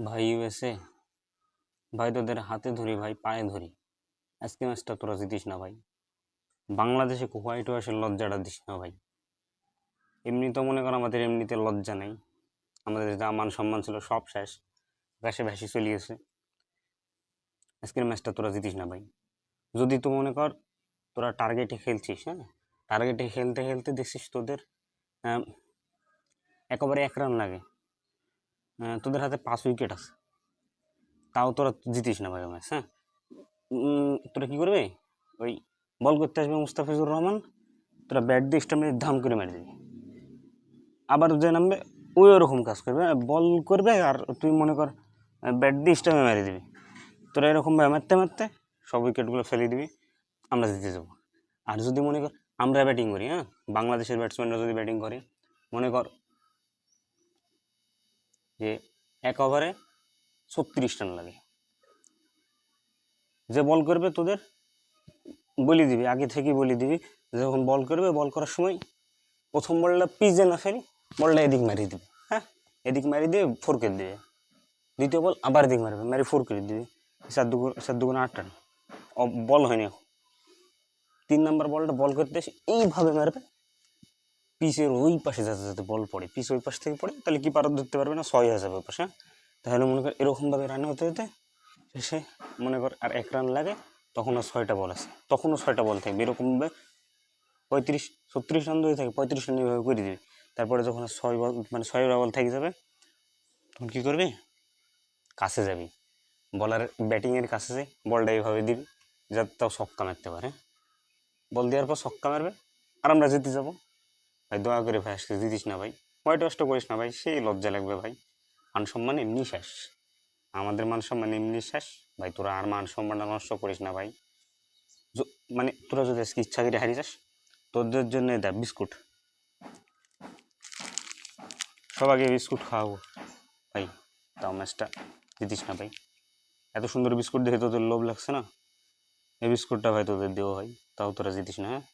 ভাই ইউএসএ, ভাই তোদের হাতে ধরি, ভাই পায়ে ধরি, আজকে ম্যাচটা তোরা জিতিস না ভাই। বাংলাদেশে হোয়াইট ওয়াশের লজ্জাটা দিস না ভাই। এমনি তো মনে কর আমাদের এমনিতে লজ্জা নেই, আমাদের যা মান সম্মান ছিল সব শেষ, ভেসে ভেসে চলে গেছে। আজকের ম্যাচটা তোরা জিতিস না ভাই। যদি তো মনে কর তোরা টার্গেটে খেলছিস, হ্যাঁ, টার্গেটে খেলতে খেলতে দেখছিস তোদের আহ, একেবারে 1 রান লাগে, তোদের হাতে 5 উইকেট আছে, তাও তোরা জিতিস না ভাই ম্যাচ। হ্যাঁ, তোরা কি করবে, ওই বল করতে আসবে মুস্তাফিজুর রহমান, তোরা ব্যাট দিয়ে স্টাম্পে ধাম করে মেরে দিবি। আবার যে নামবে ওই ওরকম কাজ করবে, বল করবে আর তুই মনে কর ব্যাট দিয়ে স্টাম্পে মেরে দিবি। তোরা এরকমভাবে মারতে মারতে সব উইকেটগুলো ফেলে দিবি, আমরা জিতে যাবো। আর যদি মনে কর আমরা ব্যাটিং করি, হ্যাঁ, বাংলাদেশের ব্যাটসম্যানরা যদি ব্যাটিং করে, মনে কর যে 1 ওভারে 36 রান লাগে, যে বল করবে তোদের বলে দিবি, আগে থেকেই বলে দিবি, যখন বল করবে বল করার সময় প্রথম বলটা পিচে না ফেলি, বলটা এদিক মারিয়ে দিবে, হ্যাঁ, এদিক মারিয়ে দিয়ে 4 করে দিবে। দ্বিতীয় বল আবার এদিক মারবে, মারি 4 করে দিবে। 4 দুগুণ 8 রান। বল হয়নি এখন। 3 নম্বর বলটা বল করতে এসে এইভাবে মারবে, পিচের ওই পাশে যাতে যাতে বল পড়ে, পিচ ওই পাশ থেকে পড়ে, তাহলে কি পারত ধরতে পারবে না, 6 হয়ে যাবে ওই পাশে। তাহলে মনে কর এরকমভাবে রান হতে হতে শেষে মনে কর আর 1 রান লাগে, তখনও 6টা বল আছে, তখনও 6টা বল থাকবে, এরকমভাবে 36 রান ধরে থাকে, 35 রান এইভাবে করে দিবি। তারপরে যখন 6 বল মানে 6টা বল থেকে যাবে, তখন কী করবি, কাছে যাবি, বলার ব্যাটিংয়ের কাছে যাই, বলটা এইভাবে দিবি যাতে তাও ছক্কা মারতে পারে। বল দেওয়ার পর ছক্কা মারবে আর আমরা জিতে যাবো। ভাই দয়া করে ভাই আজকে জিতিস না ভাই, হোয়াইট ওয়াশটা করিস না ভাই, সেই লজ্জা লাগবে ভাই। মান সম্মান এমনি শেষ, আমাদের মান সম্মান এমনি শেষ ভাই, তোরা আর মান সম্মানটা নষ্ট করিস না ভাই। মানে তোরা যদি আজকে ইচ্ছা করে হারিয়ে যাস, তোদের জন্য দেখ বিস্কুট, সবাইকে বিস্কুট খাওয়াবো ভাই, তাও ম্যাচটা জিতিস না ভাই। এত সুন্দর বিস্কুট দেখে তোদের লোভ লাগছে না, এই বিস্কুটটা ভাই তোদের দেবো ভাই, তাও তোরা জিতিস না, হ্যাঁ।